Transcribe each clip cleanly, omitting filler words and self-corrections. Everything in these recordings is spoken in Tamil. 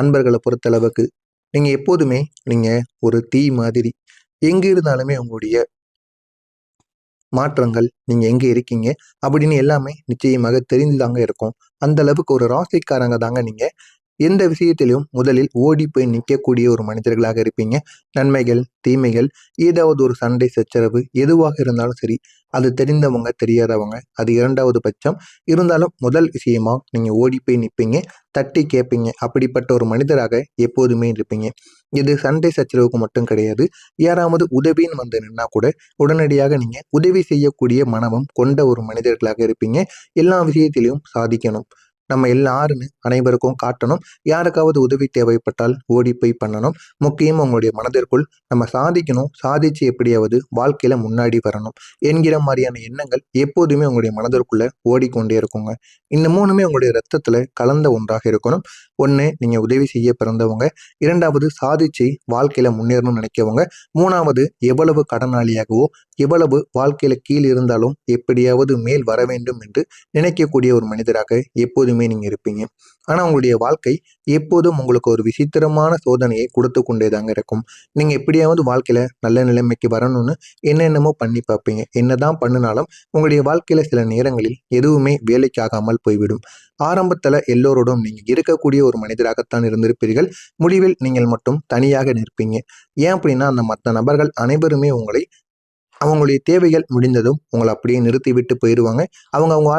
அன்பர்களை பொறுத்தளவுக்கு நீங்க எப்போதுமே நீங்க ஒரு தீ மாதிரி எங்க இருந்தாலுமே உங்களுடைய மாற்றங்கள் நீங்க எங்க இருக்கீங்க அப்படின்னு எல்லாமே நிச்சயமாக தெரிந்துதாங்க இருக்கும். அந்த அளவுக்கு ஒரு ராசிக்காரங்க தாங்க நீங்க. எந்த விஷயத்திலும் முதலில் ஓடி போய் நிற்கக்கூடிய ஒரு மனிதர்களாக இருப்பீங்க. நன்மைகள் தீமைகள் ஏதாவது ஒரு சண்டை சச்சரவு எதுவாக இருந்தாலும் சரி, அது தெரிந்தவங்க தெரியாதவங்க அது இரண்டாவது பட்சம். இருந்தாலும் முதல் விஷயமா நீங்க ஓடி போய் நிற்பீங்க, தட்டி கேட்பீங்க. அப்படிப்பட்ட ஒரு மனிதராக எப்போதுமே இருப்பீங்க. இது சண்டை சச்சரவுக்கு மட்டும் கிடையாது. யாராவது உதவின்னு வந்து நின்னா கூட உடனடியாக நீங்க உதவி செய்யக்கூடிய மனமும் கொண்ட ஒரு மனிதர்களாக இருப்பீங்க. எல்லா விஷயத்திலையும் சாதிக்கணும், நம்ம எல்லாருன்னு அனைவருக்கும் காட்டணும். யாருக்காவது உதவி தேவைப்பட்டால் ஓடி போய் பண்ணணும். முக்கியமாக உங்களுடைய மனதிற்குள் நம்ம சாதிக்கணும், சாதிச்சு எப்படியாவது வாழ்க்கையில முன்னாடி வரணும் என்கிற மாதிரியான எண்ணங்கள் எப்போதுமே உங்களுடைய மனதிற்குள்ள ஓடிக்கொண்டே இருக்குங்க. இந்த மூணுமே உங்களுடைய ரத்தத்துல கலந்த ஒன்றாக இருக்கணும். ஒன்று, நீங்க உதவி செய்ய பிறந்தவங்க. இரண்டாவது, சாதிச்சு வாழ்க்கையில முன்னேறணும்னு நினைக்கவங்க. மூணாவது, எவ்வளவு கடனாளியாகவோ எவ்வளவு வாழ்க்கையில கீழ் இருந்தாலும் எப்படியாவது மேல் வர வேண்டும் என்று நினைக்கக்கூடிய ஒரு மனிதராக எப்போதுமே நீங்க இருப்பீங்க. ஆனா உங்களுடைய வாழ்க்கை எப்போதும் உங்களுக்கு ஒரு விசித்திரமான சோதனையை கொடுத்து கொண்டேதாங்க இருக்கும். நீங்க எப்படியாவது வாழ்க்கையில நல்ல நிலைமைக்கு வரணும்னு என்னென்னமோ பண்ணி பார்ப்பீங்க. என்னதான் பண்ணினாலும் உங்களுடைய வாழ்க்கையில சில நேரங்களில் எதுவுமே வேலைக்காகாமல் போய்விடும். ஆரம்பத்துல எல்லோரோடும் நீங்க இருக்கக்கூடிய ஒரு மனிதராகத்தான் இருந்திருப்பீர்கள். முடிவில் நீங்கள் மட்டும் தனியாக நிற்பீங்க. ஏன் அப்படின்னா அந்த மற்ற நபர்கள் அனைவருமே உங்களை அவங்களுடைய தேவைகள் முடிந்ததும் உங்களை அப்படியே நிறுத்திவிட்டு போயிடுவாங்க. அவங்க அவங்க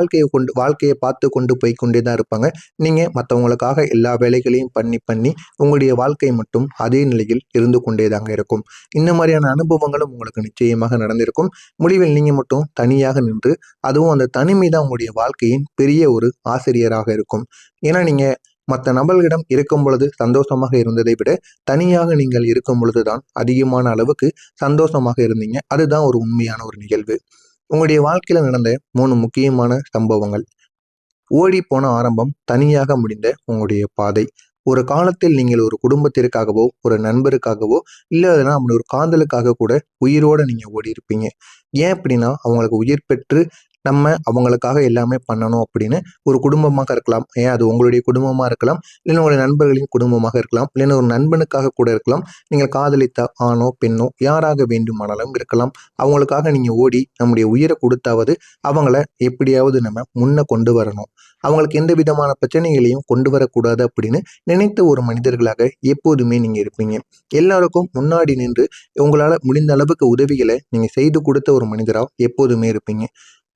வாழ்க்கையை பார்த்து கொண்டு போய் கொண்டே தான் இருப்பாங்க. நீங்க மற்றவங்களுக்காக எல்லா வேலைகளையும் பண்ணி பண்ணி உங்களுடைய வாழ்க்கை மட்டும் அதே நிலையில் இருந்து கொண்டே தாங்க இருக்கும். இந்த மாதிரியான அனுபவங்களும் உங்களுக்கு நிச்சயமாக நடந்திருக்கும். முடிவில் நீங்க மட்டும் தனியாக நின்று, அதுவும் அந்த தனிமை தான் உங்களுடைய வாழ்க்கையின் பெரிய ஒரு ஆசிரியராக இருக்கும். ஏன்னா நீங்க மற்ற நபர்களிடம் இருக்கும் பொழுது சந்தோஷமாக இருந்ததை விட தனியாக நீங்கள் இருக்கும் பொழுதுதான் அதிகமான அளவுக்கு சந்தோஷமாக இருந்தீங்க. அதுதான் ஒரு உண்மையான ஒரு நிகழ்வு. உங்களுடைய வாழ்க்கையில நடந்த 3 முக்கியமான சம்பவங்கள். ஓடி போன ஆரம்பம், தனியாக முடிந்த உங்களுடைய பாதை. ஒரு காலத்தில் நீங்கள் ஒரு குடும்பத்திற்காகவோ ஒரு நண்பருக்காகவோ இல்லைன்னா அப்படி ஒரு காதலுக்காக கூட உயிரோட நீங்க ஓடி இருப்பீங்க. ஏன் அப்படின்னா அவங்களுக்கு உயிர் பெற்று நம்ம அவங்களுக்காக எல்லாமே பண்ணணும் அப்படின்னு ஒரு குடும்பமாக இருக்கலாம். ஏன் அது உங்களுடைய குடும்பமா இருக்கலாம், இல்லைன்னா உங்களுடைய நண்பர்களின் குடும்பமாக இருக்கலாம், இல்லைன்னா ஒரு நண்பனுக்காக கூட இருக்கலாம். நீங்கள் காதலித்த ஆணோ பெண்ணோ யாராக வேண்டுமானாலும் இருக்கலாம். அவங்களுக்காக நீங்க ஓடி நம்முடைய உயிரை கொடுத்தாவது அவங்கள எப்படியாவது நம்ம முன்ன கொண்டு வரணும், அவங்களுக்கு எந்த விதமான பிரச்சனைகளையும் கொண்டு வரக்கூடாது அப்படின்னு நினைத்த ஒரு மனிதர்களாக எப்போதுமே நீங்க இருப்பீங்க. எல்லாருக்கும் முன்னாடி நின்று உங்களால முடிந்த அளவுக்கு உதவிகளை நீங்க செய்து கொடுத்த ஒரு மனிதரா எப்போதுமே இருப்பீங்க.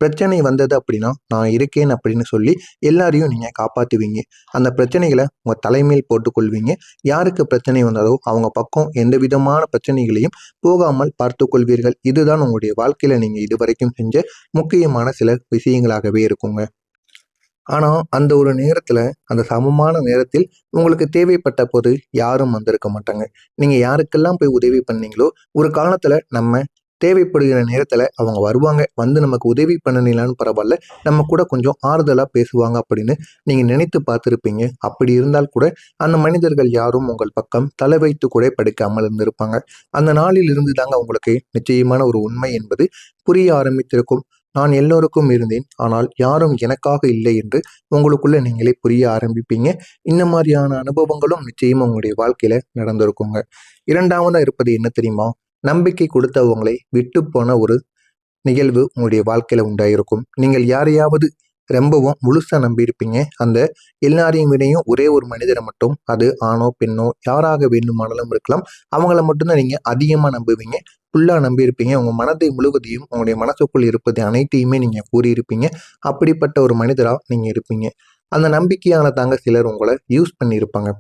பிரச்சனை வந்தது அப்படின்னா நான் இருக்கேன் அப்படின்னு சொல்லி எல்லாரையும் நீங்க காப்பாத்துவீங்க. அந்த பிரச்சனைகளை உங்க தலைமையில் போட்டுக்கொள்வீங்க. யாருக்கு பிரச்சனை வந்ததோ அவங்க பக்கம் எந்த விதமான பிரச்சனைகளையும் போகாமல் பார்த்து கொள்வீர்கள். இதுதான் உங்களுடைய வாழ்க்கையில நீங்க இதுவரைக்கும் செஞ்ச முக்கியமான சில விஷயங்களாகவே இருக்குங்க. ஆனா அந்த ஒரு நேரத்துல, அந்த சமமான நேரத்தில் உங்களுக்கு தேவைப்பட்ட போது யாரும் வந்திருக்க மாட்டாங்க. நீங்க யாருக்கெல்லாம் போய் உதவி பண்ணீங்களோ, ஒரு காலத்துல நம்ம தேவைப்படுகிற நேரத்துல அவங்க வருவாங்க. வந்து நமக்கு உதவி பண்ணலைனாலும் பரவால்ல, நம்ம கூட கொஞ்சம் ஆறுதலா பேசுவாங்க அப்படின்னு நீங்க நினைத்து பார்த்திருப்பீங்க. அப்படி இருந்தால் கூட அந்த மனிதர்கள் யாரும் உங்கள் பக்கம் தலை வைத்து கூட படுக்காமல் இருந்திருப்பாங்க. அந்த நாளில் இருந்து தாங்க உங்களுக்கு நிச்சயமான ஒரு உண்மை என்பது புரிய ஆரம்பித்திருக்கும். நான் எல்லோருக்கும் இருந்தேன், ஆனால் யாரும் எனக்காக இல்லை என்று உங்களுக்குள்ள நீங்களே புரிய ஆரம்பிப்பீங்க. இந்த மாதிரியான அனுபவங்களும் நிச்சயமா உங்களுடைய வாழ்க்கையில நடந்திருக்குங்க. இரண்டாவதா இருப்பது என்ன தெரியுமா? நம்பிக்கை கொடுத்தவங்களை விட்டு போன ஒரு நிகழ்வு உங்களுடைய வாழ்க்கையில உண்டாயிருக்கும். நீங்கள் யாரையாவது ரொம்பவும் முழுசா நம்பியிருப்பீங்க. அந்த எல்லாரையும் விடையும் ஒரே ஒரு மனிதரை மட்டும், அது ஆணோ பெண்ணோ யாராக வேண்டுமானாலும் இருக்கலாம், அவங்கள மட்டும்தான் நீங்க அதிகமா நம்புவீங்க. ஃபுல்லா நம்பியிருப்பீங்க. உங்க மனதை முழுவதையும் உங்களுடைய மனசுக்குள் இருப்பது அனைத்தையுமே நீங்க கூறியிருப்பீங்க. அப்படிப்பட்ட ஒரு மனிதரா நீங்க இருப்பீங்க. அந்த நம்பிக்கையால தாங்க சிலர் உங்களை யூஸ் பண்ணியிருப்பாங்க.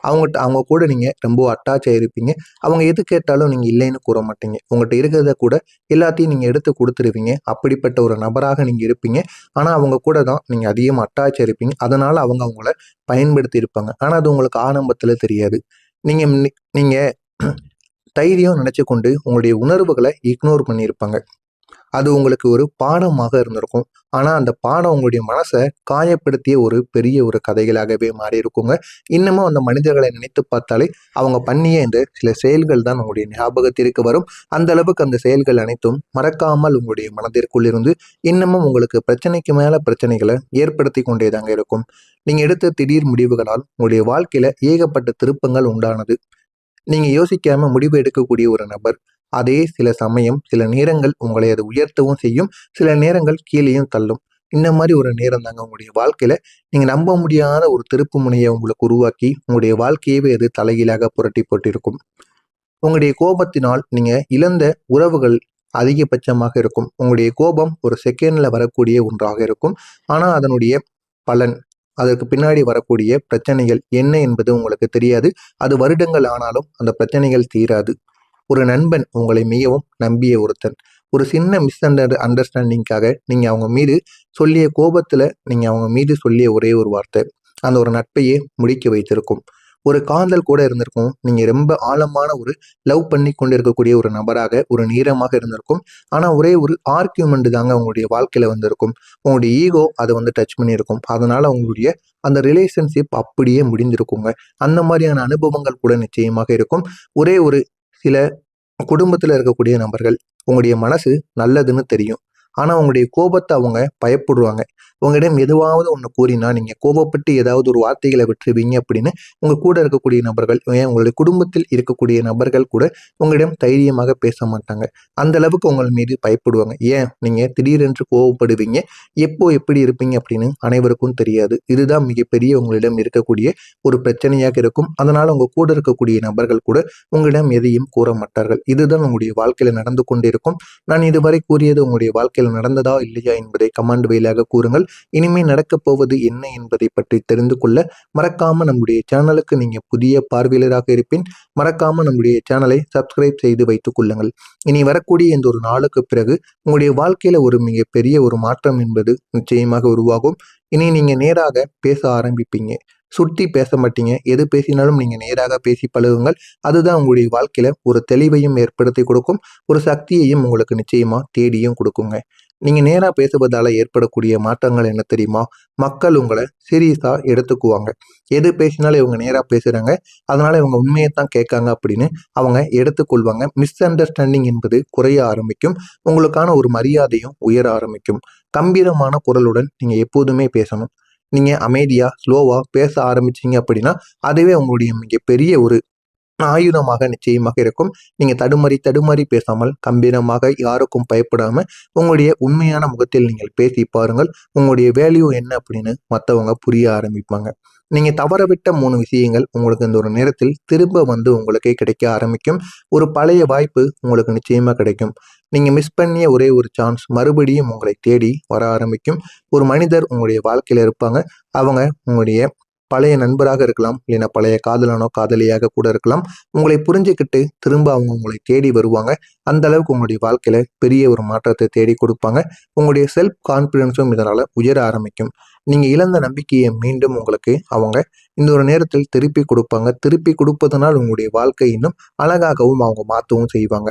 அவங்க கூட நீங்க ரொம்ப அட்டாச் ஆயிருப்பீங்க. அவங்க எது கேட்டாலும் நீங்க இல்லைன்னு கூற மாட்டீங்க. உங்கள்ட்ட இருக்கிறத கூட எல்லாத்தையும் நீங்க எடுத்து குடுத்துருவீங்க. அப்படிப்பட்ட ஒரு நபராக நீங்க இருப்பீங்க. ஆனா அவங்க கூட தான் நீங்க அதிகமா அட்டாச் ஆயிருப்பீங்க. அதனால அவங்க உங்கள பயன்படுத்தி இருப்பாங்க. ஆனா அது உங்களுக்கு ஆரம்பத்துல தெரியாது. நீங்க நீங்க தைரியம் நினைச்சு கொண்டு உங்களுடைய உணர்வுகளை இக்னோர் பண்ணியிருப்பாங்க. அது உங்களுக்கு ஒரு பாடமாக இருந்திருக்கும். ஆனா அந்த பாடம் உங்களுடைய மனசை காயப்படுத்திய ஒரு பெரிய ஒரு கதைகளாகவே மாறி இருக்குங்க. இன்னமும் அந்த மனிதர்களை நினைத்து பார்த்தாலே அவங்க பண்ணிய இந்த சில செயல்கள் தான் உங்களுடைய ஞாபகத்திற்கு வரும். அந்த அளவுக்கு அந்த செயல்கள் அனைத்தும் மறக்காமல் உங்களுடைய மனதிற்குள் இருந்து இன்னமும் உங்களுக்கு பிரச்சனைக்கு மேல பிரச்சனைகளை ஏற்படுத்தி கொண்டே தாங்க இருக்கும். நீங்க எடுத்த திடீர் முடிவுகளால் உங்களுடைய வாழ்க்கையில ஏகப்பட்ட திருப்பங்கள் உண்டானது. நீங்க யோசிக்காம முடிவு எடுக்கக்கூடிய ஒரு நபர். அதே சில சமயம், சில நேரங்கள் உங்களை அது உயர்த்தவும் செய்யும். சில நேரங்கள் கீழேயும் தள்ளும். இந்த மாதிரி ஒரு நேரம் தாங்க உங்களுடைய வாழ்க்கையில நீங்க நம்ப முடியாத ஒரு திருப்பு முனையை உங்களுக்கு உருவாக்கி, உங்களுடைய வாழ்க்கையவே அது தலைகீழாக புரட்டி போட்டிருக்கும். உங்களுடைய கோபத்தினால் நீங்க இழந்த உறவுகள் அதிகபட்சமாக இருக்கும். உங்களுடைய கோபம் ஒரு செகண்ட்ல வரக்கூடிய ஒன்றாக இருக்கும். ஆனா அதனுடைய பலன், அதற்கு பின்னாடி வரக்கூடிய பிரச்சனைகள் என்ன என்பது உங்களுக்கு தெரியாது. அது வருடங்கள் ஆனாலும் அந்த பிரச்சனைகள் தீராது. ஒரு நண்பன் உங்களை மிகவும் நம்பிய ஒருத்தன். ஒரு சின்ன அண்டர்ஸ்டாண்டிங்காக நீங்க அவங்க மீது சொல்லிய கோபத்துல நீங்க அவங்க மீது சொல்லிய ஒரே ஒரு வார்த்தை, அந்த ஒரு நட்பையே முடிக்க வைத்திருக்கும். ஒரு காதல் கூட இருந்திருக்கும். நீங்க ரொம்ப ஆழமான ஒரு லவ் பண்ணி கொண்டிருக்கக்கூடிய ஒரு நபராக, ஒரு நேரமாக இருந்திருக்கும். ஆனா ஒரே ஒரு ஆர்கியூமெண்ட் தாங்க உங்களுடைய வாழ்க்கையில வந்திருக்கும். உங்களுடைய ஈகோ அதை வந்து டச் பண்ணியிருக்கும். அதனால உங்களுடைய அந்த ரிலேஷன்ஷிப் அப்படியே முடிந்திருக்குங்க. அந்த மாதிரியான அனுபவங்கள் கூட நிச்சயமாக இருக்கும். ஒரே ஒரு சில குடும்பத்துல இருக்கக்கூடிய நபர்கள் உங்களுடைய மனசு நல்லதுன்னு தெரியும். ஆனா உங்களுடைய கோபத்தை அவங்க பயப்படுவாங்க. உங்களிடம் எதுவாவது ஒண்ணு கூறினா நீங்க கோபப்பட்டு ஏதாவது ஒரு வார்த்தைகளை விட்டுருவீங்க அப்படின்னு உங்க கூட இருக்கக்கூடிய நபர்கள், ஏன் உங்களுடைய குடும்பத்தில் இருக்கக்கூடிய நபர்கள் கூட உங்களிடம் தைரியமாக பேச மாட்டாங்க. அந்த அளவுக்கு உங்கள் மீது பயப்படுவாங்க. ஏன் நீங்க திடீரென்று கோபப்படுவீங்க, எப்போ எப்படி இருப்பீங்க அப்படின்னு அனைவருக்கும் தெரியாது. இதுதான் மிகப்பெரிய உங்களிடம் இருக்கக்கூடிய ஒரு பிரச்சனையாக இருக்கும். அதனால உங்க கூட இருக்கக்கூடிய நபர்கள் கூட உங்களிடம் எதையும் கூற மாட்டார்கள். இதுதான் உங்களுடைய வாழ்க்கையில நடந்து கொண்டிருக்கும். நான் இதுவரை கூறியது உங்களுடைய வாழ்க்கையில் நடந்ததா இல்லையா என்பதை கமெண்ட் வாயிலாக கூறுங்கள். இனிமே நடக்கப் போவது என்ன என்பதை பற்றி தெரிந்து கொள்ள மறக்காம நம்முடைய சேனலுக்கு நீங்க புதிய பார்வையாளராக இருப்பின் மறக்காம நம்முடைய சேனலை சப்ஸ்கிரைப் செய்து வைத்துக் கொள்ளுங்கள். இனி வரக்கூடிய இந்த ஒரு நாளுக்கு பிறகு உங்களுடைய வாழ்க்கையில ஒரு மிகப்பெரிய ஒரு மாற்றம் என்பது நிச்சயமாக உருவாகும். இனி நீங்க நேராக பேச ஆரம்பிப்பீங்க. சுட்டி பேச மாட்டீங்க. எது பேசினாலும் நீங்க நேராக பேசி பழகுங்கள். அதுதான் உங்களுடைய வாழ்க்கையில ஒரு தெளிவையும் ஏற்படுத்தி கொடுக்கும். ஒரு சக்தியையும் உங்களுக்கு நிச்சயமா தேடியும் கொடுக்குங்க. நீங்க நேரா பேசுவதால ஏற்படக்கூடிய மாற்றங்கள் என்ன தெரியுமா? மக்கள் உங்களை சீரியஸா எடுத்துக்குவாங்க. எது பேசினாலும் இவங்க நேரா பேசுறாங்க, அதனால இவங்க உண்மையைத்தான் கேட்காங்க அப்படின்னு அவங்க எடுத்துக்கொள்வாங்க. மிஸ் அண்டர்ஸ்டாண்டிங் என்பது குறைய ஆரம்பிக்கும். உங்களுக்கான ஒரு மரியாதையும் உயர ஆரம்பிக்கும். கம்பீரமான குரலுடன் நீங்க எப்போதுமே பேசணும். நீங்க அமைதியா ஸ்லோவா பேச ஆரம்பிச்சீங்க அப்படின்னா அதுவே உங்களுடைய மிகப்பெரிய ஒரு ஆயுதமாக நிச்சயமாக இருக்கும். நீங்க தடுமாறி தடுமாறி பேசாமல் கம்பீரமாக யாருக்கும் பயப்படாம உங்களுடைய உண்மையான முகத்தில் நீங்கள் பேசி பாருங்கள். உங்களுடைய வேல்யூ என்ன அப்படின்னு மற்றவங்க புரிய ஆரம்பிப்பாங்க. நீங்க தவறவிட்ட 3 விஷயங்கள் உங்களுக்கு இந்த ஒரு நேரத்தில் திரும்ப வந்து உங்களுக்கே கிடைக்க ஆரம்பிக்கும். ஒரு பழைய வாய்ப்பு உங்களுக்கு நிச்சயமா கிடைக்கும். நீங்க மிஸ் பண்ணிய ஒரே ஒரு சான்ஸ் மறுபடியும் உங்களை தேடி வர ஆரம்பிக்கும். ஒரு மனிதர் உங்களுடைய வாழ்க்கையில இருப்பாங்க. அவங்க உங்களுடைய பழைய நண்பராக இருக்கலாம், இல்லைன்னா பழைய காதலனோ காதலியாக கூட இருக்கலாம். உங்களை புரிஞ்சுக்கிட்டு திரும்ப அவங்க உங்களை தேடி வருவாங்க. அந்த அளவுக்கு உங்களுடைய வாழ்க்கையில பெரிய ஒரு மாற்றத்தை தேடி கொடுப்பாங்க. உங்களுடைய செல்ஃப் கான்பிடன்ஸும் இதனால உயர ஆரம்பிக்கும். நீங்க இழந்த நம்பிக்கையை மீண்டும் உங்களுக்கு அவங்க இந்த ஒரு நேரத்தில் திருப்பி கொடுப்பாங்க. திருப்பி கொடுப்பதனால் உங்களுடைய வாழ்க்கை இன்னும் அழகாகவும் அவங்க மாற்றவும் செய்வாங்க.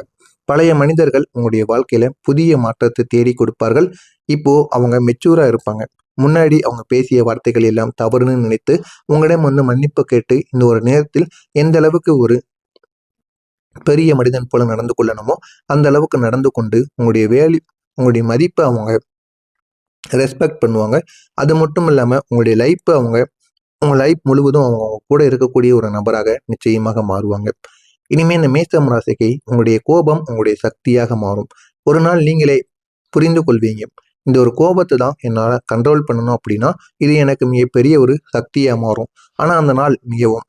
பழைய மனிதர்கள் உங்களுடைய வாழ்க்கையில புதிய மாற்றத்தை தேடி கொடுப்பார்கள். இப்போ அவங்க மெச்சூரா இருப்பாங்க. முன்னாடி அவங்க பேசிய வார்த்தைகள் எல்லாம் தவறுன்னு நினைத்து உங்களிடம் வந்து மன்னிப்பு கேட்டு இந்த ஒரு நேரத்தில் எந்த அளவுக்கு ஒரு பெரிய மனிதன் போல நடந்து கொள்ளணுமோ அந்த அளவுக்கு நடந்து கொண்டு உங்களுடைய உங்களுடைய மதிப்பை அவங்க ரெஸ்பெக்ட் பண்ணுவாங்க. அது மட்டும் இல்லாம உங்க லைஃப் முழுவதும் அவங்க கூட இருக்கக்கூடிய ஒரு நபராக நிச்சயமாக மாறுவாங்க. இனிமே இந்த மேசம் ராசிக்கு உங்களுடைய கோபம் உங்களுடைய சக்தியாக மாறும். ஒரு நாள் நீங்களே புரிந்து கொள்வீங்க. இந்த ஒரு கோபத்தை தான் என்னால் கண்ட்ரோல் பண்ணணும் அப்படின்னா இது எனக்கு மிகப்பெரிய ஒரு சக்தியாக மாறும். ஆனால் அந்த நாள் மிகவும்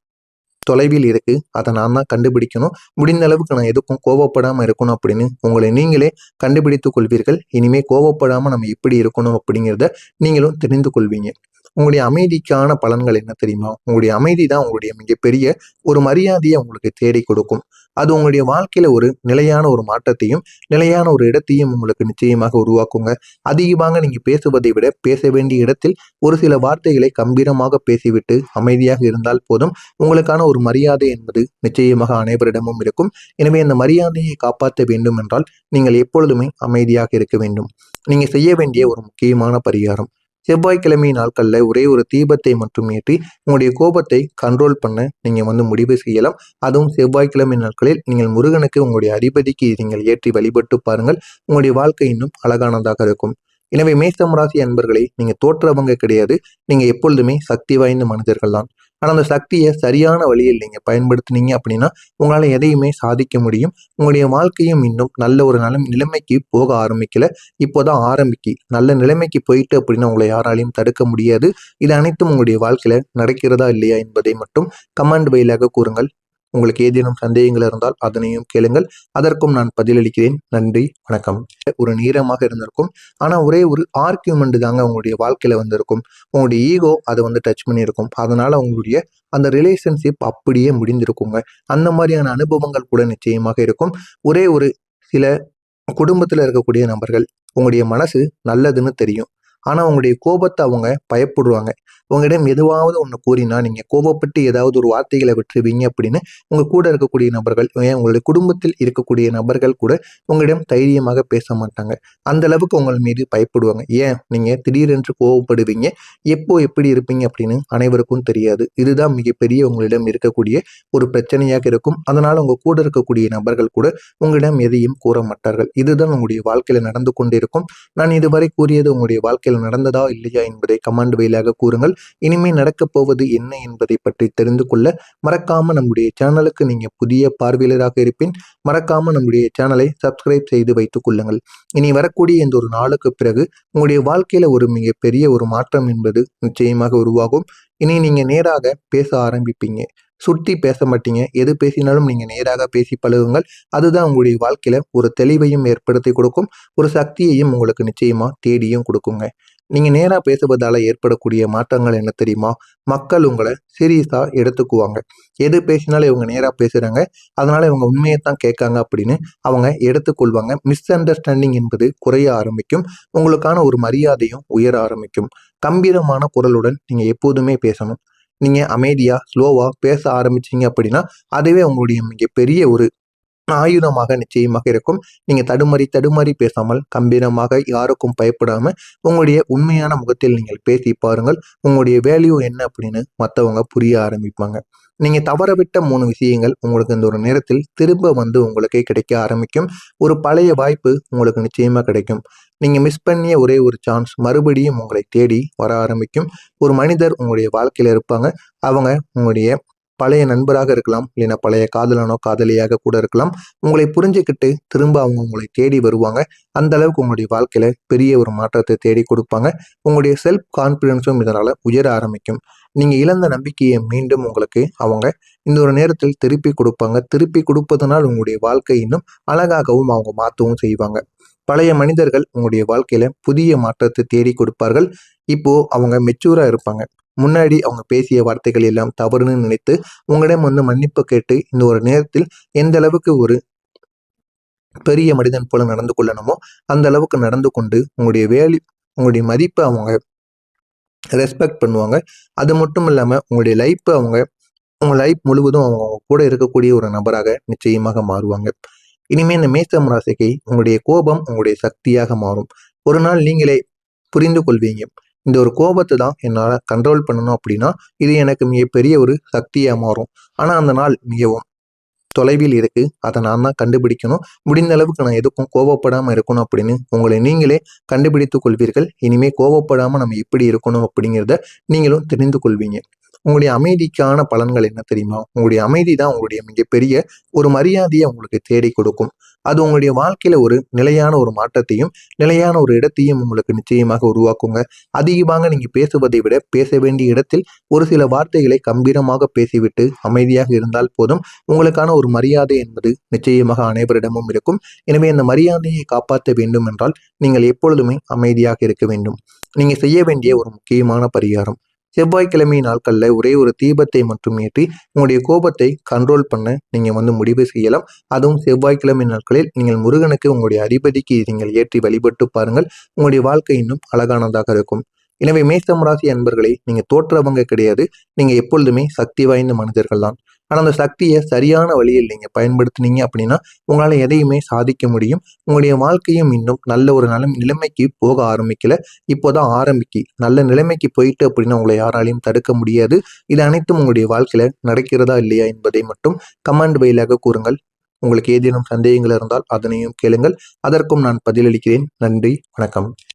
தொலைவில் இருக்கு. அதை நான் தான் கண்டுபிடிக்கணும். முடிந்த அளவுக்கு நான் எதுக்கும் கோபப்படாமல் இருக்கணும் அப்படின்னு உங்களை நீங்களே கண்டுபிடித்துக் கொள்வீர்கள். இனிமே கோபப்படாமல் நம்ம எப்படி இருக்கணும் அப்படிங்கிறத நீங்களும் தெரிந்து கொள்வீங்க. உங்களுடைய அமைதிக்கான பலன்கள் என்ன தெரியுமா? உங்களுடைய அமைதி தான் உங்களுடைய மிகப்பெரிய ஒரு மரியாதையை உங்களுக்கு தேடி கொடுக்கும். அது உங்களுடைய வாழ்க்கையில ஒரு நிலையான ஒரு மாற்றத்தையும், நிலையான ஒரு இடத்தையும் உங்களுக்கு நிச்சயமாக உருவாக்குங்க. அதிகமாக நீங்க பேசுவதை விட, பேச வேண்டிய இடத்தில் ஒரு சில வார்த்தைகளை கம்பீரமாக பேசிவிட்டு அமைதியாக இருந்தால் போதும். உங்களுக்கான ஒரு மரியாதை என்பது நிச்சயமாக அனைவரிடமும் இருக்கும். எனவே அந்த மரியாதையை காப்பாற்ற வேண்டும் என்றால் நீங்கள் எப்பொழுதுமே அமைதியாக இருக்க வேண்டும். நீங்க செய்ய வேண்டிய ஒரு முக்கியமான பரிகாரம், செவ்வாய்க்கிழமை நாட்கள்ல ஒரே ஒரு தீபத்தை மட்டும் ஏற்றி உங்களுடைய கோபத்தை கண்ட்ரோல் பண்ண நீங்க முடிவு செய்யலாம். அதுவும் செவ்வாய்க்கிழமை நாட்களில் நீங்கள் முருகனுக்கு உங்களுடைய அதிபதிக்கு நீங்கள் ஏற்றி வழிபட்டு பாருங்கள். உங்களுடைய வாழ்க்கை இன்னும் அழகானதாக இருக்கும். எனவே மேஷம் ராசி அன்பர்களை நீங்க தோற்றவங்க கிடையாது. நீங்க எப்பொழுதுமே சக்தி வாய்ந்த மனிதர்கள் தான். ஆனா அந்த சக்தியை சரியான வழியில் நீங்க பயன்படுத்தினீங்க அப்படின்னா உங்களால எதையுமே சாதிக்க முடியும். உங்களுடைய வாழ்க்கையும் இன்னும் நல்ல ஒரு நிலைமைக்கு போக ஆரம்பிக்கல, இப்போதான் ஆரம்பிக்கி. நல்ல நிலைமைக்கு போயிட்டு அப்படின்னா உங்களை யாராலையும் தடுக்க முடியாது. இது அனைத்தும் உங்களுடைய வாழ்க்கையில நடக்கிறதா இல்லையா என்பதை மட்டும் கமெண்ட் வாயிலாக கூறுங்கள். உங்களுக்கு ஏதேனும் சந்தேகங்கள் இருந்தால் அதனையும் கேளுங்கள். அதற்கும் நான் பதிலளிக்கிறேன். நன்றி, வணக்கம். ஒரு நேரமாக இருந்திருக்கும். ஆனா ஒரே ஒரு ஆர்கியூமெண்ட் தாங்க உங்களுடைய வாழ்க்கையில வந்திருக்கும். உங்களுடைய ஈகோ அதை டச் பண்ணியிருக்கும். அதனால உங்களுடைய அந்த ரிலேஷன்ஷிப் அப்படியே முடிந்திருக்குங்க. அந்த மாதிரியான அனுபவங்கள் கூட நிச்சயமாக இருக்கும். ஒரே ஒரு சில குடும்பத்துல இருக்கக்கூடிய நபர்கள் உங்களுடைய மனசு நல்லதுன்னு தெரியும். ஆனா உங்களுடைய கோபத்தை அவங்க பயப்படுவாங்க. உங்களிடம் எதுவாவது ஒன்று கூறினா நீங்க கோபப்பட்டு ஏதாவது ஒரு வார்த்தைகளை விட்டுருவீங்க அப்படின்னு உங்க கூட இருக்கக்கூடிய நபர்கள், ஏன் உங்களுடைய குடும்பத்தில் இருக்கக்கூடிய நபர்கள் கூட உங்களிடம் தைரியமாக பேச மாட்டாங்க. அந்த அளவுக்கு உங்கள் மீது பயப்படுவாங்க. ஏன் நீங்க திடீரென்று கோபப்படுவீங்க, எப்போ எப்படி இருப்பீங்க அப்படின்னு அனைவருக்கும் தெரியாது. இதுதான் மிகப்பெரிய உங்களிடம் இருக்கக்கூடிய ஒரு பிரச்சனையாக இருக்கும். அதனால உங்க கூட இருக்கக்கூடிய நபர்கள் கூட உங்களிடம் எதையும் கூற மாட்டார்கள். இதுதான் உங்களுடைய வாழ்க்கையில நடந்து கொண்டிருக்கும். நான் இதுவரை கூறியது உங்களுடைய வாழ்க்கையில் நடந்ததா இல்லையா என்பதை கமெண்ட் வாயிலாக கூறுங்கள். இனிமே நடக்கப் போவது என்ன என்பதை பற்றி தெரிந்து கொள்ள மறக்காம நம்முடைய சேனலுக்கு நீங்க புதிய பார்வையாளராக இருப்பின் மறக்காம நம்முடைய சேனலை சப்ஸ்கிரைப் செய்து வைத்துக் கொள்ளுங்கள். இனி வரக்கூடிய இந்த ஒரு நாளுக்கு பிறகு உங்களுடைய வாழ்க்கையில ஒரு மிகப்பெரிய ஒரு மாற்றம் என்பது நிச்சயமாக உருவாகும். இனி நீங்க நேராக பேச ஆரம்பிப்பீங்க. சுற்றி பேச மாட்டீங்க. எது பேசினாலும் நீங்க நேராக பேசி பழகுங்கள். அதுதான் உங்களுடைய வாழ்க்கையில ஒரு தெளிவையும் ஏற்படுத்தி கொடுக்கும். ஒரு சக்தியையும் உங்களுக்கு நிச்சயமா தேடியும் கொடுக்குங்க. நீங்க நேரா பேசுவதால ஏற்படக்கூடிய மாற்றங்கள் என்ன தெரியுமா? மக்கள் உங்களை சீரியஸா எடுத்துக்குவாங்க. எது பேசினாலும் இவங்க நேரா பேசுறாங்க, அதனால இவங்க உண்மையைத்தான் கேட்காங்க அப்படின்னு அவங்க எடுத்துக்கொள்வாங்க. மிஸ் அண்டர்ஸ்டாண்டிங் என்பது குறைய ஆரம்பிக்கும். உங்களுக்கான ஒரு மரியாதையும் உயர ஆரம்பிக்கும். கம்பீரமான குரலுடன் நீங்க எப்போதுமே பேசணும். நீங்க அமைதியா ஸ்லோவா பேச ஆரம்பிச்சீங்க அப்படின்னா அதுவே உங்களுடைய மிகப்பெரிய ஒரு ஆயுதமாக நிச்சயமாக இருக்கும். நீங்க தடுமாறி தடுமாறி பேசாமல் கம்பீரமாக யாருக்கும் பயப்படாம உங்களுடைய உண்மையான முகத்தில் நீங்கள் பேசி பாருங்கள். உங்களுடைய வேல்யூ என்ன அப்படின்னு மற்றவங்க புரிய ஆரம்பிப்பாங்க. நீங்க தவறவிட்ட 3 விஷயங்கள் உங்களுக்கு இந்த ஒரு நேரத்தில் திரும்ப உங்களுக்கு கிடைக்க ஆரம்பிக்கும். ஒரு பழைய வாய்ப்பு உங்களுக்கு நிச்சயமா கிடைக்கும். நீங்க மிஸ் பண்ணிய ஒரே ஒரு சான்ஸ் மறுபடியும் உங்களை தேடி வர ஆரம்பிக்கும். ஒரு மனிதர் உங்களுடைய வாழ்க்கையில இருப்பாங்க. அவங்க உங்களுடைய பழைய நண்பராக இருக்கலாம், இல்லைன்னா பழைய காதலனோ காதலியாக கூட இருக்கலாம். உங்களை புரிஞ்சுக்கிட்டு திரும்ப அவங்க உங்களை தேடி வருவாங்க. அந்த அளவுக்கு உங்களுடைய வாழ்க்கையில பெரிய ஒரு மாற்றத்தை தேடி கொடுப்பாங்க. உங்களுடைய செல்ஃப் கான்பிடன்ஸும் இதனால உயர ஆரம்பிக்கும். நீங்க இழந்த நம்பிக்கையை மீண்டும் உங்களுக்கு அவங்க இந்த ஒரு நேரத்தில் திருப்பி கொடுப்பாங்க. திருப்பி கொடுப்பதனால் உங்களுடைய வாழ்க்கை இன்னும் அழகாகவும் அவங்க மாற்றவும் செய்வாங்க. பழைய மனிதர்கள் உங்களுடைய வாழ்க்கையில புதிய மாற்றத்தை தேடி கொடுப்பார்கள். இப்போ அவங்க மெச்சூரா இருப்பாங்க. முன்னாடி அவங்க பேசிய வார்த்தைகள் எல்லாம் தவறுன்னு நினைத்து உங்களிடம் மன்னிப்பு கேட்டு இந்த ஒரு நேரத்தில் எந்த அளவுக்கு ஒரு பெரிய மனிதன் போல நடந்து கொள்ளணுமோ அந்த அளவுக்கு நடந்து கொண்டு உங்களுடைய மதிப்பை அவங்க ரெஸ்பெக்ட் பண்ணுவாங்க. அது மட்டும் இல்லாம உங்க லைஃப் முழுவதும் அவங்க கூட இருக்கக்கூடிய ஒரு நபராக நிச்சயமாக மாறுவாங்க. இனிமே இந்த மேஷம் ராசிக்கு உங்களுடைய கோபம் உங்களுடைய சக்தியாக மாறும். ஒரு நாள் நீங்களே புரிந்து கொள்வீங்க, இந்த ஒரு கோபத்தை தான் என்னால் கண்ட்ரோல் பண்ணணும் அப்படின்னா இது எனக்கு மிகப்பெரிய ஒரு சக்தியாக மாறும். ஆனால் அந்த நாள் மிகவும் தொலைவில் இருக்கு. அதை நான் தான் கண்டுபிடிக்கணும். முடிந்த அளவுக்கு நான் எதுக்கும் கோபப்படாமல் இருக்கணும் அப்படின்னு உங்களை நீங்களே கண்டுபிடித்து கொள்வீர்கள். இனிமே கோபப்படாமல் நம்ம எப்படி இருக்கணும் அப்படிங்கிறத நீங்களும் தெரிந்து கொள்வீங்க. உங்களுடைய அமைதிக்கான பலன்கள் என்ன தெரியுமா? உங்களுடைய அமைதி தான் உங்களுடைய மிகப்பெரிய ஒரு மரியாதையை உங்களுக்கு தேடி கொடுக்கும். அது உங்களுடைய வாழ்க்கையில ஒரு நிலையான ஒரு மாற்றத்தையும், நிலையான ஒரு இடத்தையும் உங்களுக்கு நிச்சயமாக உருவாக்குங்க. அதிகமாக நீங்க பேசுவதை விட பேச வேண்டிய இடத்தில் ஒரு சில வார்த்தைகளை கம்பீரமாக பேசிவிட்டு அமைதியாக இருந்தால் போதும். உங்களுக்கான ஒரு மரியாதை என்பது நிச்சயமாக அனைவரிடமும் இருக்கும். எனவே அந்த மரியாதையை காப்பாற்ற வேண்டும் என்றால் நீங்கள் எப்பொழுதுமே அமைதியாக இருக்க வேண்டும். நீங்க செய்ய வேண்டிய ஒரு முக்கியமான பரிகாரம். செவ்வாய்க்கிழமை நாட்கள்ல ஒரே ஒரு தீபத்தை மட்டும் ஏற்றி உங்களுடைய கோபத்தை கண்ட்ரோல் பண்ண நீங்க முடிவு செய்யலாம். அதுவும் செவ்வாய்க்கிழமை நாட்களில் நீங்கள் முருகனுக்கு உங்களுடைய அதிபதிக்கு நீங்கள் ஏற்றி வழிபட்டு பாருங்கள். உங்களுடைய வாழ்க்கை இன்னும் அழகானதாக இருக்கும். எனவே மேஷம் ராசி அன்பர்களை நீங்க தோற்றவங்க கிடையாது. நீங்க எப்பொழுதுமே சக்தி வாய்ந்த மனிதர்கள் தான். ஆனா அந்த சக்தியை சரியான வழியில் நீங்க பயன்படுத்தினீங்க அப்படின்னா உங்களால எதையுமே சாதிக்க முடியும். உங்களுடைய வாழ்க்கையும் இன்னும் நல்ல ஒரு நிலைமைக்கு போக ஆரம்பிக்கல. இப்போதான் ஆரம்பிக்கி நல்ல நிலைமைக்கு போயிட்டு அப்படின்னா உங்களை யாராலையும் தடுக்க முடியாது. இது அனைத்தும் உங்களுடைய வாழ்க்கையில நடக்கிறதா இல்லையா என்பதை மட்டும் கமெண்ட் வாயிலாக கூறுங்கள். உங்களுக்கு ஏதேனும் சந்தேகங்கள் இருந்தால் அதனையும் கேளுங்கள். அதற்கும் நான் பதிலளிக்கிறேன். நன்றி, வணக்கம்.